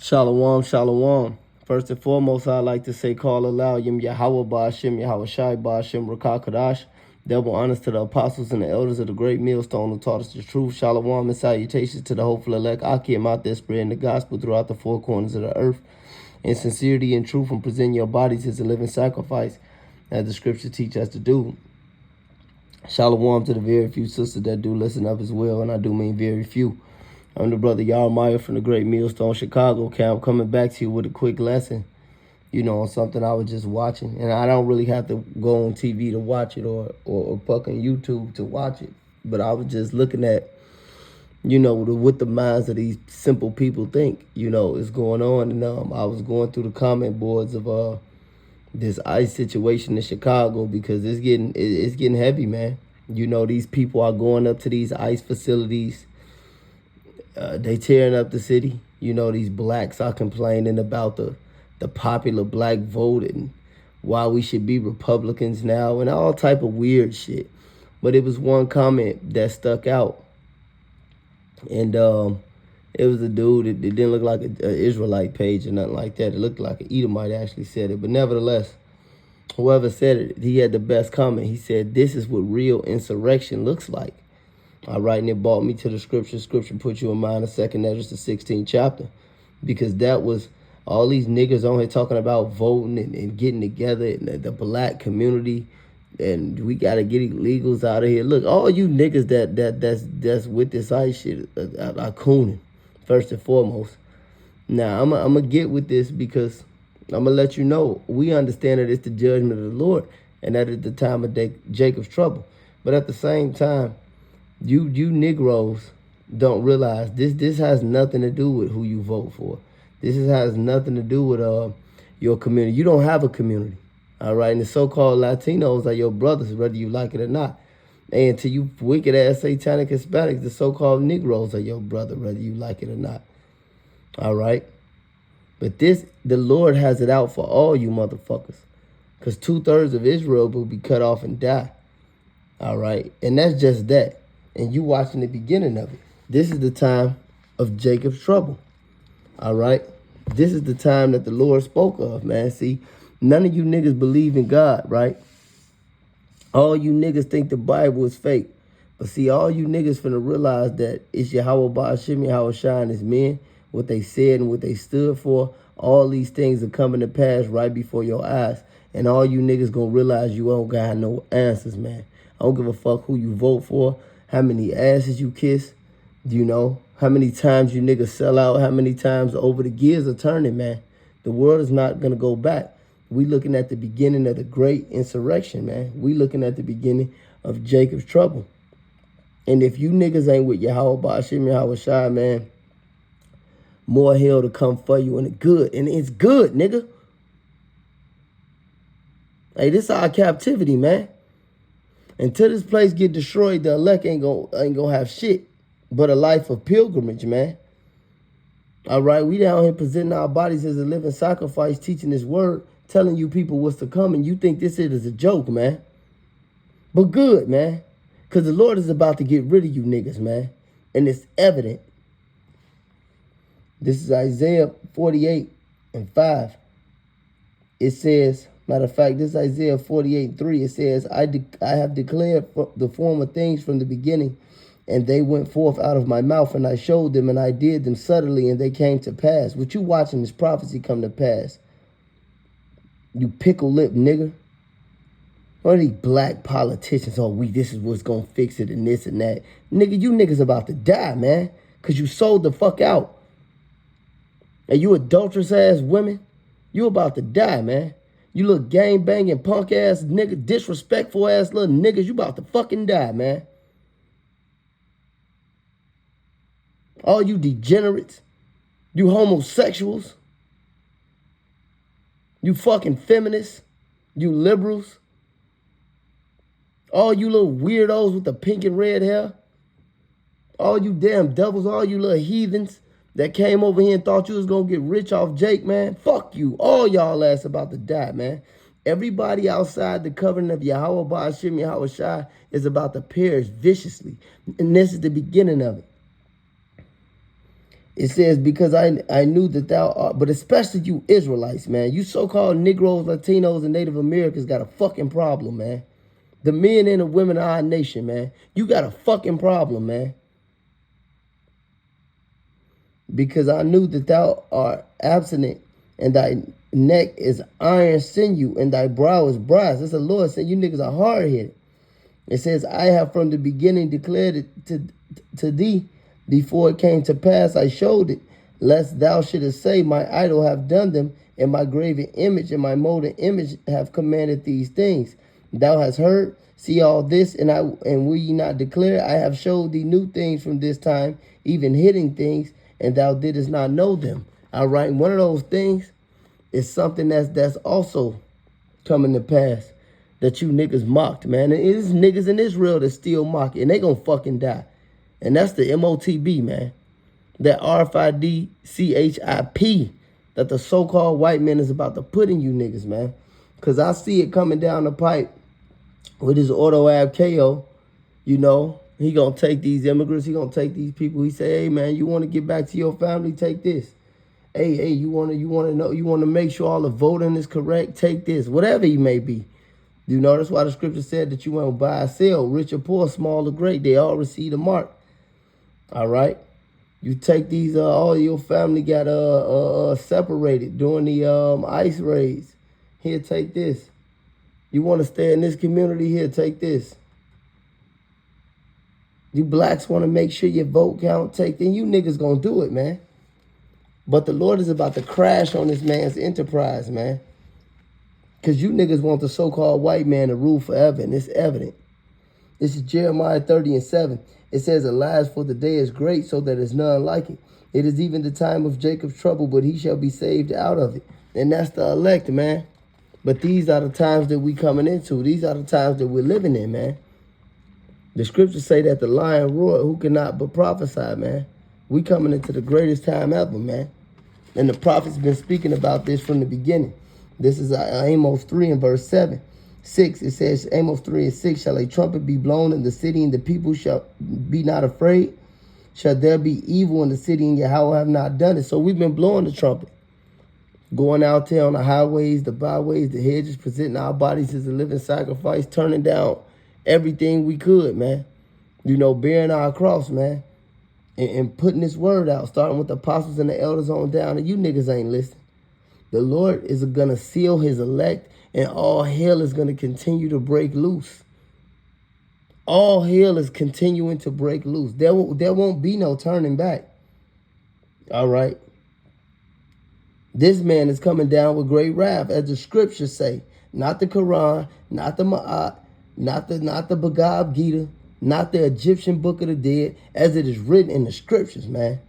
Shalom, shalom. First and foremost, I'd like to say, call aloud, Yim Yahweh Ba'ashem, Yahweh Shai Ba'ashem, Rakakadash. Double honors to the apostles and the elders of the great millstone who taught us the truth. Shalom and salutations to the hopeful elect. Akim out there spreading the gospel throughout the four corners of the earth. In sincerity and truth, and present your bodies as a living sacrifice, as the scriptures teach us to do. Shalom to the very few sisters that do listen up as well, and I do mean very few. I'm the brother Yarmaya from the Great Millstone Chicago camp, coming back to you with a quick lesson, on something I was just watching. And I don't really have to go on TV to watch it or fucking YouTube to watch it. But I was just looking at, what the minds of these simple people think, is going on. And I was going through the comment boards of this ICE situation in Chicago because it's getting heavy, man. These people are going up to these ICE facilities. They tearing up the city. These blacks are complaining about the popular black vote and why we should be Republicans now and all type of weird shit. But it was one comment that stuck out. And it was a dude. It didn't look like an Israelite page or nothing like that. It looked like an Edomite actually said it. But nevertheless, whoever said it, he had the best comment. He said, "This is what real insurrection looks like." All right, and it brought me to the scripture. Scripture put you in mind of 2nd Ezra, the 16th chapter. Because that was all these niggas on here talking about voting and getting together in the black community. And we got to get illegals out of here. Look, all you niggas that's with this ICE shit are cooning, first and foremost. Now, I'm going to get with this because I'm going to let you know we understand that it's the judgment of the Lord and that is the time of Jacob's trouble. But at the same time, you Negroes don't realize this has nothing to do with who you vote for. This has nothing to do with your community. You don't have a community, all right? And the so-called Latinos are your brothers, whether you like it or not. And to you wicked-ass satanic Hispanics, the so-called Negroes are your brother, whether you like it or not, all right? But the Lord has it out for all you motherfuckers because 2/3 of Israel will be cut off and die, all right? And that's just that. And you watching the beginning of it. This is the time of Jacob's trouble. All right? This is the time that the Lord spoke of, man. See, none of you niggas believe in God, right? All you niggas think the Bible is fake. But see, all you niggas finna realize that it's Yahweh Ba'ashem, Yahweh Shai and his men, what they said and what they stood for. All these things are coming to pass right before your eyes. And all you niggas gonna realize you don't got no answers, man. I don't give a fuck who you vote for. How many asses you kiss, how many times you niggas sell out, how many times over the gears are turning, man. The world is not going to go back. We looking at the beginning of the great insurrection, man. We looking at the beginning of Jacob's trouble. And if you niggas ain't with Yahweh Ba'ashem, Yahweh Shai, man, more hell to come for you and it's good, nigga. Hey, this is our captivity, man. Until this place get destroyed, the elect ain't gonna have shit but a life of pilgrimage, man. All right, we down here presenting our bodies as a living sacrifice, teaching this word, telling you people what's to come, and you think this is a joke, man. But good, man, because the Lord is about to get rid of you niggas, man, and it's evident. This is Isaiah 48:5. It says, matter of fact, this is Isaiah 48:3. It says, I have declared the former things from the beginning, and they went forth out of my mouth, and I showed them, and I did them subtly, and they came to pass. What you watching this prophecy come to pass? You pickle lip nigger. What are these black politicians? Oh, this is what's going to fix it and this and that. Nigga, you niggas about to die, man, because you sold the fuck out. And you adulterous ass women, you about to die, man. You little gang banging punk ass nigga, disrespectful ass little niggas, you about to fucking die, man. All you degenerates, you homosexuals, you fucking feminists, you liberals, all you little weirdos with the pink and red hair, all you damn devils, all you little heathens that came over here and thought you was going to get rich off Jake, man. Fuck you. All y'all ass about to die, man. Everybody outside the covenant of Yahweh Ba'ashem, Yahweh Shai is about to perish viciously. And this is the beginning of it. It says, because I knew that thou art, but especially you Israelites, man. You so-called Negroes, Latinos, and Native Americans got a fucking problem, man. The men and the women of our nation, man. You got a fucking problem, man. Because I knew that thou art abstinent, and thy neck is iron sinew, and thy brow is brass. That's the Lord saying you niggas are hard-headed. It says, I have from the beginning declared it to thee. Before it came to pass, I showed it, lest thou shouldest say, my idol have done them, and my graven image and my molten image have commanded these things. Thou hast heard, see all this, and will ye not declare? I have showed thee new things from this time, even hidden things, and thou didst not know them. All right, one of those things is something that's also coming to pass that you niggas mocked, man. And it is niggas in Israel that still mock it, and they gonna fucking die. And that's the MOTB, man. That RFIDCHIP that the so-called white man is about to put in you niggas, man. Because I see it coming down the pipe with his auto ab KO. You know, he going to take these immigrants. He going to take these people. He say, hey, man, you want to get back to your family? Take this. Hey, you want to make sure all the voting is correct? Take this. Whatever he may be. You know, that's why the scripture said that you won't buy or sell. Rich or poor, small or great, they all receive the mark. All right, you take these. All your family got separated during the ICE raids. Here, take this. You want to stay in this community? Here, take this. You blacks want to make sure your vote count. Take then. You niggas gonna do it, man. But the Lord is about to crash on this man's enterprise, man. Because you niggas want the so-called white man to rule forever, and it's evident. This is Jeremiah 30:7. It says, alas, for the day is great, so that is none like it. It is even the time of Jacob's trouble, but he shall be saved out of it. And that's the elect, man. But these are the times that we coming into. These are the times that we're living in, man. The scriptures say that the lion roared, who cannot but prophesy, man. We coming into the greatest time ever, man. And the prophets been speaking about this from the beginning. This is Amos 3 and verse 7. 6, it says, Amos 3 and 6, shall a trumpet be blown in the city, and the people shall be not afraid? Shall there be evil in the city, and Yahweh have not done it? So we've been blowing the trumpet. Going out there on the highways, the byways, the hedges, presenting our bodies as a living sacrifice, turning down everything we could, man. You know, bearing our cross, man. And putting this word out, starting with the apostles and the elders on down, and you niggas ain't listening. The Lord is going to seal his elect, and all hell is going to continue to break loose. All hell is continuing to break loose. There won't be no turning back. All right. This man is coming down with great wrath, as the scriptures say. Not the Quran, not the Ma'at, not the Bhagavad Gita, not the Egyptian Book of the Dead, as it is written in the scriptures, man.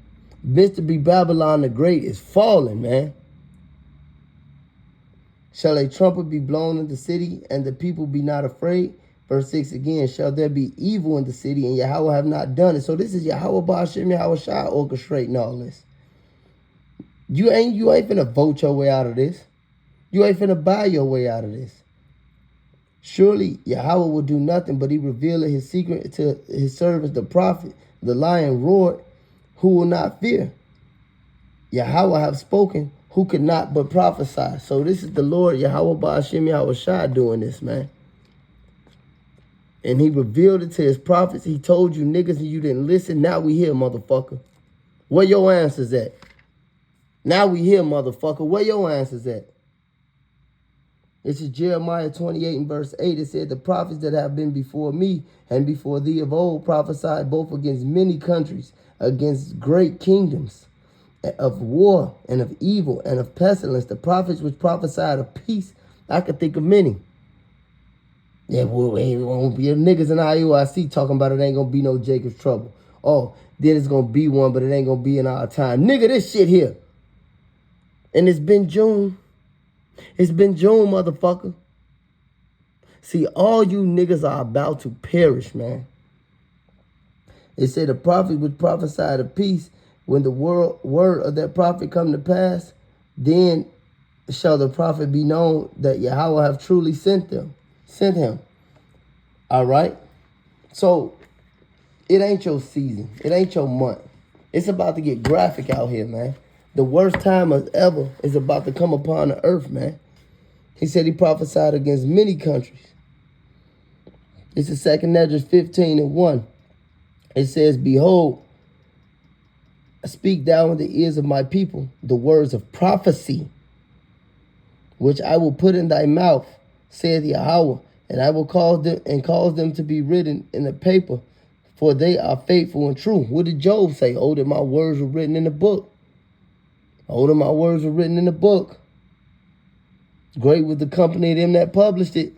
Mr. B. Babylon the Great is falling, man. Shall a trumpet be blown in the city, and the people be not afraid? Verse 6 again, shall there be evil in the city, and Yahweh have not done it? So this is Yahweh Ba'ashem, Yahweh Shai orchestrating all this. You ain't finna vote your way out of this. You ain't finna buy your way out of this. Surely Yahweh will do nothing, but he revealed his secret to his servants, the prophet. The lion roared, who will not fear? Yahweh have spoken, who could not but prophesy. So this is the Lord, Yahweh Ba'ashem, Yahweh Shai doing this, man. And he revealed it to his prophets. He told you niggas and you didn't listen. Now we here, motherfucker. Where your answers at? Now we here, motherfucker. Where your answers at? This is Jeremiah 28 and verse 8. It said, the prophets that have been before me and before thee of old prophesied both against many countries, against great kingdoms, of war and of evil and of pestilence. The prophets which prophesied of peace, I could think of many. Yeah, well, it won't be niggas in IUIC talking about it ain't gonna be no Jacob's trouble. Oh, then it's gonna be one, but it ain't gonna be in our time. Nigga, this shit here. And it's been June. It's been June, motherfucker. See, all you niggas are about to perish, man. It said the prophet would prophesy of peace. When the word of that prophet come to pass, then shall the prophet be known that Yahweh have truly sent him. All right? So, it ain't your season. It ain't your month. It's about to get graphic out here, man. The worst time as ever is about to come upon the earth, man. He said he prophesied against many countries. This is 2 Esdras 15:1. It says, behold, speak thou in the ears of my people the words of prophecy, which I will put in thy mouth, saith Yahweh, and I will cause them to be written in the paper, for they are faithful and true. What did Job say? Oh, that my words were written in the book. Oh, that my words were written in the book. Great was the company of them that published it.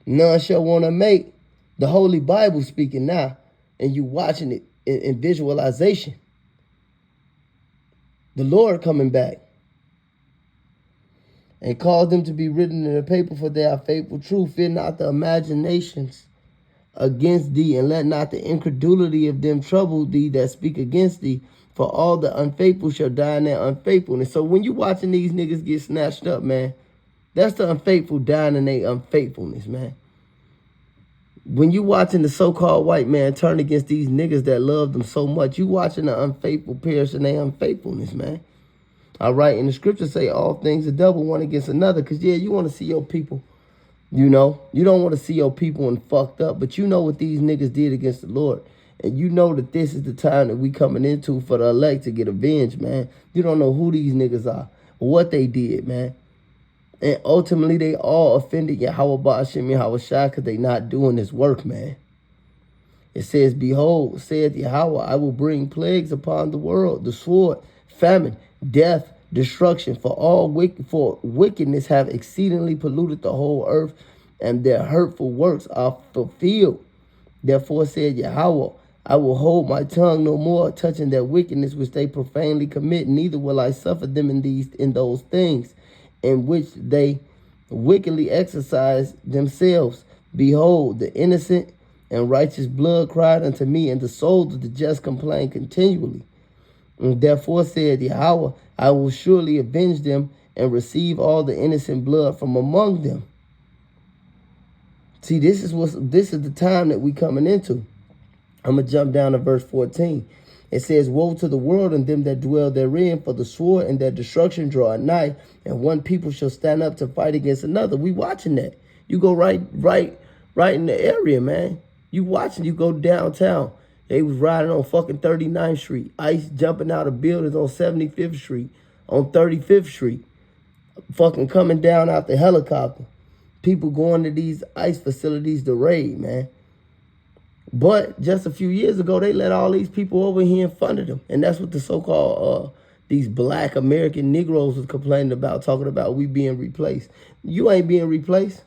None shall want to make. The Holy Bible speaking now, and you watching it in visualization. The Lord coming back. And cause them to be written in the paper, for they are faithful, true. Fear not the imaginations against thee, and let not the incredulity of them trouble thee that speak against thee. For all the unfaithful shall die in their unfaithfulness. So when you watching these niggas get snatched up, man, that's the unfaithful dying in their unfaithfulness, man. When you watching the so-called white man turn against these niggas that love them so much, you watching the unfaithful perish in their unfaithfulness, man. All right, and the scriptures say all things are double one against another. Because, yeah, you want to see your people, you know. You don't want to see your people and fucked up. But you know what these niggas did against the Lord. And you know that this is the time that we coming into for the elect to get avenged, man. You don't know who these niggas are or what they did, man. And ultimately, they all offended Yahweh Ba'ashem Yahweh Shai because they not doing this work, man. It says, behold, saith Yahweh, I will bring plagues upon the world, the sword, famine, death, destruction, for wickedness have exceedingly polluted the whole earth, and their hurtful works are fulfilled. Therefore said Yahweh, I will hold my tongue no more touching their wickedness which they profanely commit, neither will I suffer them in those things in which they wickedly exercise themselves. Behold, the innocent and righteous blood cried unto me, and the souls of the just complain continually. And therefore said Yahweh, I will surely avenge them and receive all the innocent blood from among them. See, this is the time that we coming into. I'm going to jump down to verse 14. It says, woe to the world and them that dwell therein, for the sword and their destruction draw nigh, and one people shall stand up to fight against another. We watching that. You go right in the area, man. You watching, you go downtown. They was riding on fucking 39th Street. ICE jumping out of buildings on 75th Street, on 35th Street. Fucking coming down out the helicopter. People going to these ICE facilities to raid, man. But just a few years ago, they let all these people over here and funded them. And that's what the so-called, these black American Negroes was complaining about, talking about we being replaced. You ain't being replaced.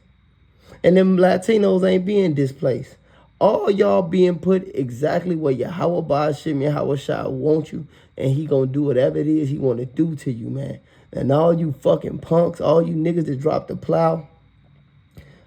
And them Latinos ain't being displaced. All y'all being put exactly where Yahweh Ba'ashem Yahweh Shai want you. And he gonna do whatever it is he want to do to you, man. And all you fucking punks, all you niggas that dropped the plow,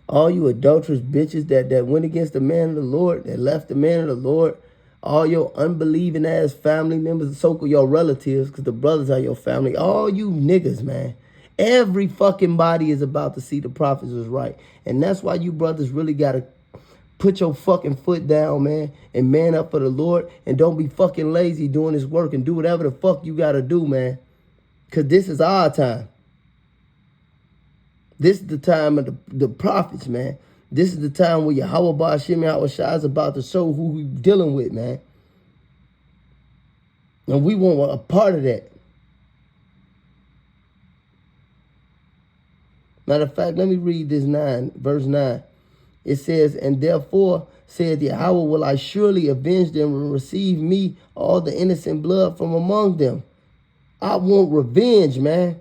all you adulterous bitches that went against the man of the Lord, that left the man of the Lord, all your unbelieving ass family members, so-called your relatives, because the brothers are your family, all you niggas, man. Every fucking body is about to see the prophets was right. And that's why you brothers really got to put your fucking foot down, man, and man up for the Lord, and don't be fucking lazy doing this work, and do whatever the fuck you got to do, man, because this is our time. This is the time of the prophets, man. This is the time where Yahweh Ba'ashem Yahweh Shai is about to show who we dealing with, man. And we want a part of that. Matter of fact, let me read this verse 9. It says, and therefore said Yahweh, will I surely avenge them and receive me all the innocent blood from among them. I want revenge, man.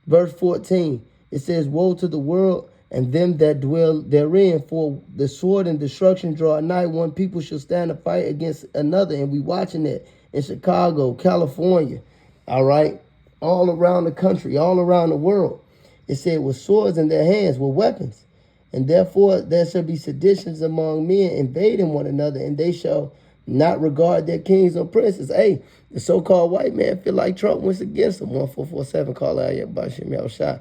Verse 14, it says, woe to the world and them that dwell therein, for the sword and destruction draw nigh. One people shall stand to fight against another. And we watching that in Chicago, California, all right, all around the country, all around the world. It said, with swords in their hands, with weapons. And therefore there shall be seditions among men, invading one another, and they shall not regard their kings or princes. Hey, the so-called white man feel like Trump went against them. 1447, call out Ba'ashem Yahweh Shai.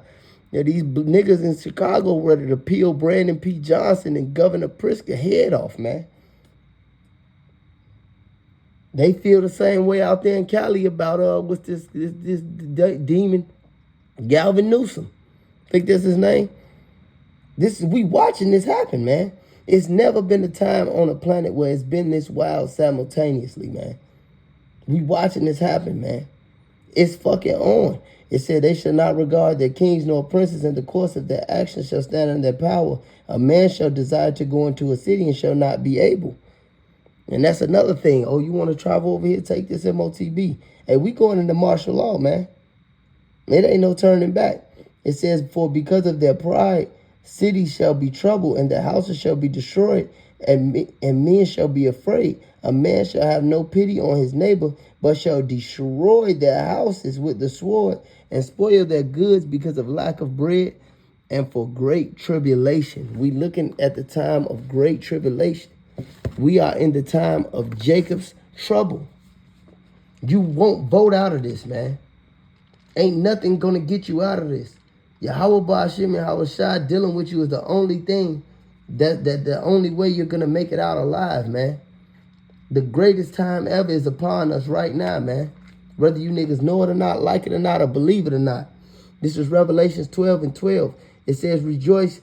Yeah, these niggas in Chicago ready to peel Brandon P. Johnson and Governor Pritzker head off, man. They feel the same way out there in Cali about what's this demon Galvin Newsom. Think that's his name? We watching this happen, man. It's never been a time on a planet where it's been this wild simultaneously, man. We watching this happen, man. It's fucking on. It said they shall not regard their kings nor princes, and the course of their actions shall stand in their power. A man shall desire to go into a city and shall not be able. And that's another thing. Oh, you want to travel over here? Take this MOTB. Hey, we going into martial law, man. It ain't no turning back. It says, for because of their pride, cities shall be troubled, and their houses shall be destroyed, and men shall be afraid. A man shall have no pity on his neighbor, but shall destroy their houses with the sword, and spoil their goods because of lack of bread, and for great tribulation. We looking at the time of great tribulation. We are in the time of Jacob's trouble. You won't vote out of this, man. Ain't nothing gonna get you out of this. Yahweh Ba'ashim Yahweh Shai dealing with you is the only thing that the only way you're gonna make it out alive, man. The greatest time ever is upon us right now, man. Whether you niggas know it or not, like it or not, or believe it or not. This is Revelations 12:12. It says, rejoice,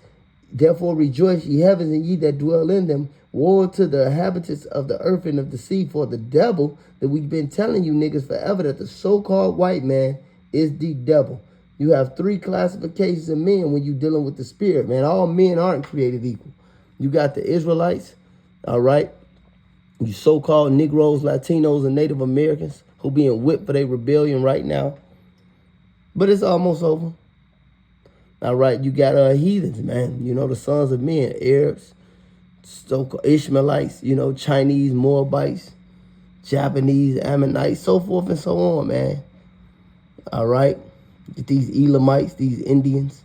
therefore rejoice, ye heavens, and ye that dwell in them. Woe to the inhabitants of the earth and of the sea, for the devil that we've been telling you niggas forever that the so-called white man is the devil. You have three classifications of men when you're dealing with the spirit, man. All men aren't created equal. You got the Israelites, all right? You so-called Negroes, Latinos, and Native Americans who being whipped for their rebellion right now. But it's almost over. All right, you got heathens, man. You know, the sons of men, Arabs, so-called Ishmaelites, you know, Chinese, Moabites, Japanese, Ammonites, so forth and so on, man. All right. These Elamites, these Indians,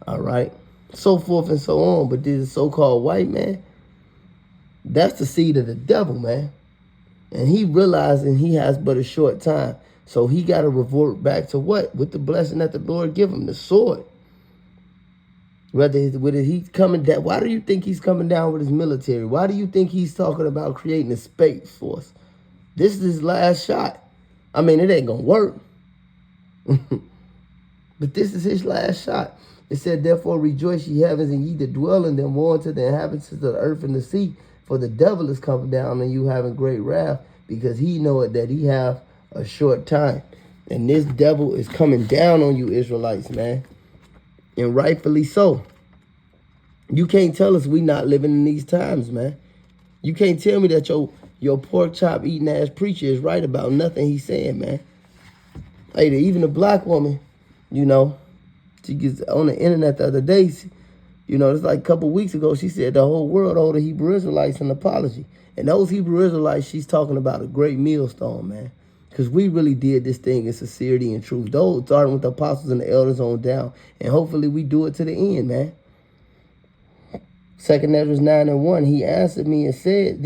all right, so forth and so on. But this so-called white man, that's the seed of the devil, man. And he realizing he has but a short time. So he got to revert back to what? With the blessing that the Lord give him, the sword. Whether he's coming down, why do you think he's coming down with his military? Why do you think he's talking about creating a space force? This is his last shot. I mean, it ain't going to work. But this is his last shot. It said, therefore rejoice, ye heavens, and ye that dwell in them. Woe unto the inhabitants of the earth and the sea. For the devil is coming down on you having great wrath, because he knoweth that he have a short time. And this devil is coming down on you, Israelites, man. And rightfully so. You can't tell us we not living in these times, man. You can't tell me that your pork chop eating ass preacher is right about nothing he's saying, man. Hey, even a black woman, you know, she gets on the internet the other day, you know, it's like a couple weeks ago, she said the whole world owed the Hebrew Israelites an apology. And those Hebrew Israelites, she's talking about a great millstone, man. Because we really did this thing in sincerity and truth. Those starting with the apostles and the elders on down. And hopefully we do it to the end, man. 2 Ezra 9:1, he answered me and said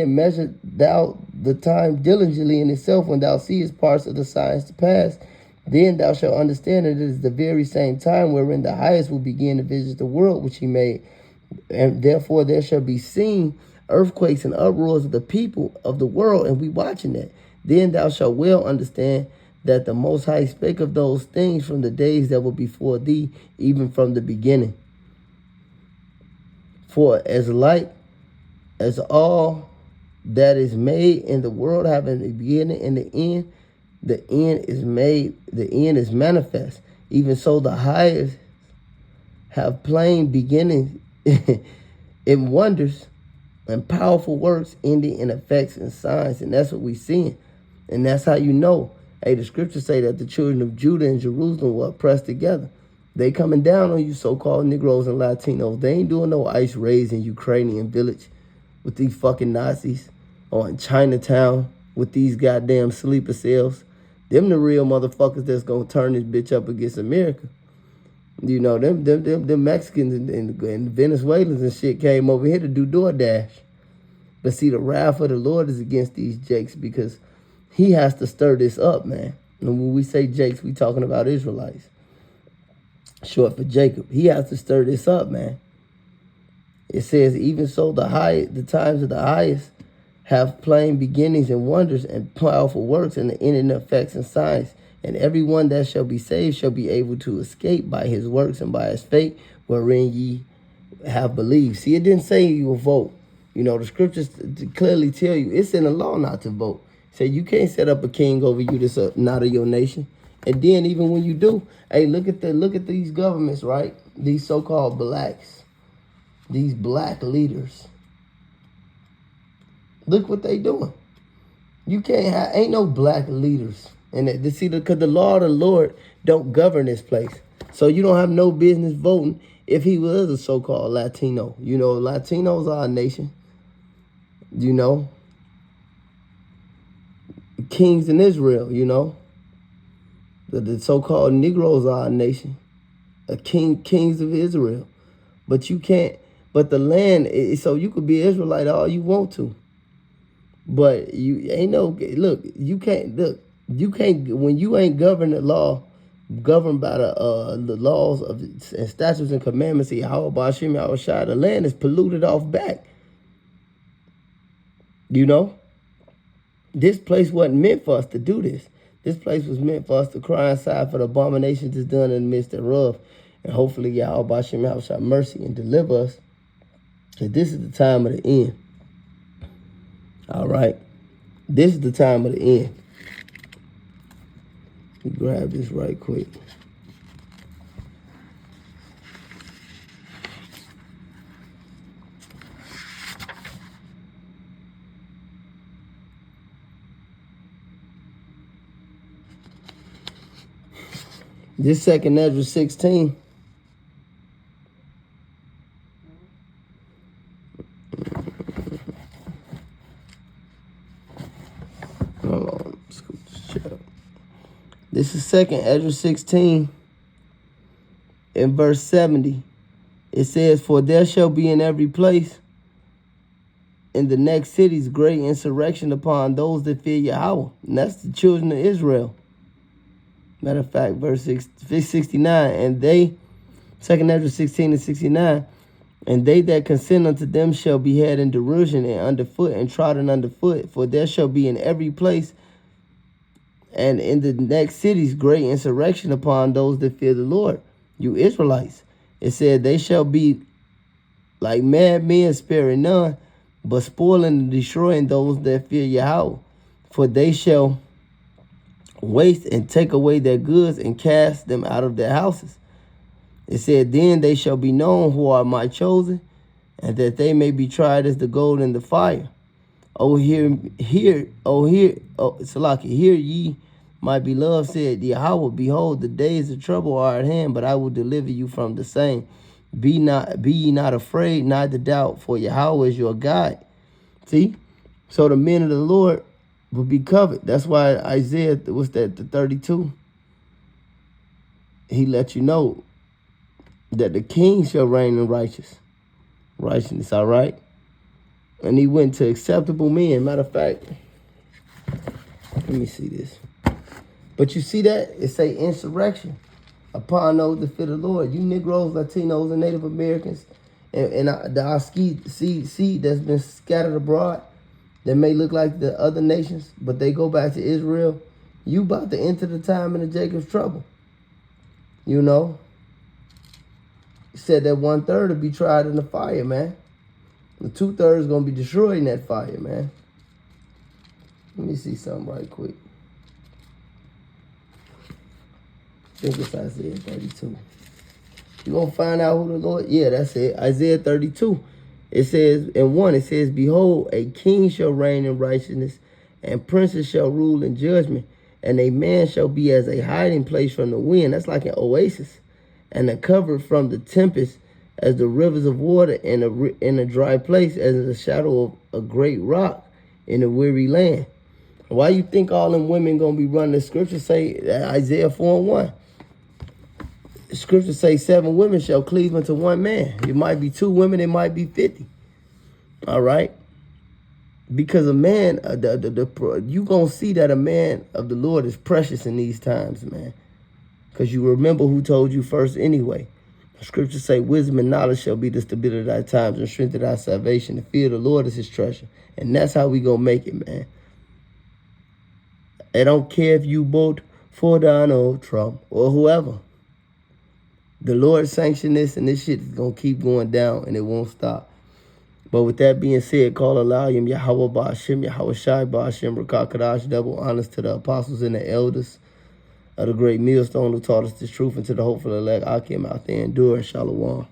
measure thou the time diligently in itself when thou seest parts of the signs to pass. Then thou shalt understand that it is the very same time wherein the highest will begin to visit the world which he made. And therefore there shall be seen earthquakes and uproars of the people of the world, and we watching that. Then thou shalt well understand that the Most High spake of those things from the days that were before thee, even from the beginning. For as like as all that is made in the world having the beginning and the end is made, the end is manifest. Even so the highest have plain beginnings in wonders and powerful works, ending in effects and signs. And that's what we seeing. And that's how you know. Hey, the scriptures say that the children of Judah and Jerusalem were oppressed together. They coming down on you so-called Negroes and Latinos. They ain't doing no ice raids in Ukrainian village with these fucking Nazis, or in Chinatown with these goddamn sleeper cells. Them the real motherfuckers that's gonna turn this bitch up against America. You know, them Mexicans and Venezuelans and shit came over here to do DoorDash. But see, the wrath of the Lord is against these jakes, because he has to stir this up, man. And when we say jakes, we talking about Israelites. Short for Jacob. He has to stir this up, man. It says, even so the times of the highest have plain beginnings and wonders and powerful works and the ending effects and signs. And everyone that shall be saved shall be able to escape by his works and by his faith, wherein ye have believed. See, it didn't say you will vote. You know, the scriptures clearly tell you it's in the law not to vote. Say you can't set up a king over you that's not of your nation. And then even when you do, hey, look at these governments, right? These so-called blacks, these black leaders. Look what they doing. You can't have, ain't no black leaders. And see, because the law of the Lord don't govern this place. So you don't have no business voting if he was a so-called Latino. You know, Latinos are a nation. You know. Kings in Israel, you know. The so-called Negroes are a nation. Kings of Israel. But you can't, but the land, so you could be Israelite all you want to. But you ain't no, look, you can't, when you ain't governed the law, governed by the laws of and statutes and commandments of Yahweh Bashim Yahushua, the land is polluted off back. You know? This place wasn't meant for us to do this. This place was meant for us to cry inside for the abominations that's done in the midst thereof. And hopefully Yahweh Bashim Yahushua mercy and deliver us. Because this is the time of the end. All right? This is the time of the end. Let me grab this right quick. This 2nd Ezra 16. Hold on. This is 2nd Ezra 16 in verse 70. It says, "For there shall be in every place in the next cities great insurrection upon those that fear Yahweh." And that's the children of Israel. Matter of fact, verse 69, and they, 2nd Ezra 16 and 69, "And they that consent unto them shall be had in derision and underfoot and trodden underfoot, for there shall be in every place and in the next cities great insurrection upon those that fear the Lord, you Israelites." It said, "They shall be like mad men, sparing none, but spoiling and destroying those that fear Yahweh. For they shall waste and take away their goods and cast them out of their houses." It said, "Then they shall be known who are my chosen, and that they may be tried as the gold in the fire. Salaki, hear ye, my beloved, said Yahweh, behold, the days of trouble are at hand, but I will deliver you from the same. Be ye not afraid, neither doubt, for Yahweh is your guide." See? So the men of the Lord will be covered. That's why Isaiah, what's that, the 32? He let you know that the king shall reign in righteousness, all right? And he went to acceptable men. Matter of fact, let me see this. But you see that? It say insurrection upon those that fear the Lord. You Negroes, Latinos, and Native Americans, and our seed that's been scattered abroad, that may look like the other nations, but they go back to Israel. You about to enter the time in the Jacob's trouble. You know? He said that 1/3 will be tried in the fire, man. The 2/3 going to be destroyed in that fire, man. Let me see something right quick. I think it's Isaiah 32. You going to find out who the Lord... Yeah, that's it. Isaiah 32. It says, in 1, it says, "Behold, a king shall reign in righteousness, and princes shall rule in judgment, and a man shall be as a hiding place from the wind." That's like an oasis. "And a cover from the tempest, as the rivers of water in a dry place, as in the shadow of a great rock in a weary land." Why you think all them women going to be running the scripture? Say Isaiah 4:1. Scripture say 7 women shall cleave unto one man. It might be 2 women, it might be 50. All right? Because a man, you going to see that a man of the Lord is precious in these times, man. Because you remember who told you first anyway. Scriptures say wisdom and knowledge shall be the stability of thy times and strength of thy salvation. The fear of the Lord is his treasure. And that's how we gonna make it, man. I don't care if you vote for Donald Trump or whoever. The Lord sanctioned this, and this shit is gonna keep going down, and it won't stop. But with that being said, call Elohim, Yahweh Ba'ashem, Yahweh Shai Ba'ashem, Rakakadash, double honors to the apostles and the elders of the great millstone who taught us this truth, and to the hopeful elect Akim out there enduring. Shalom.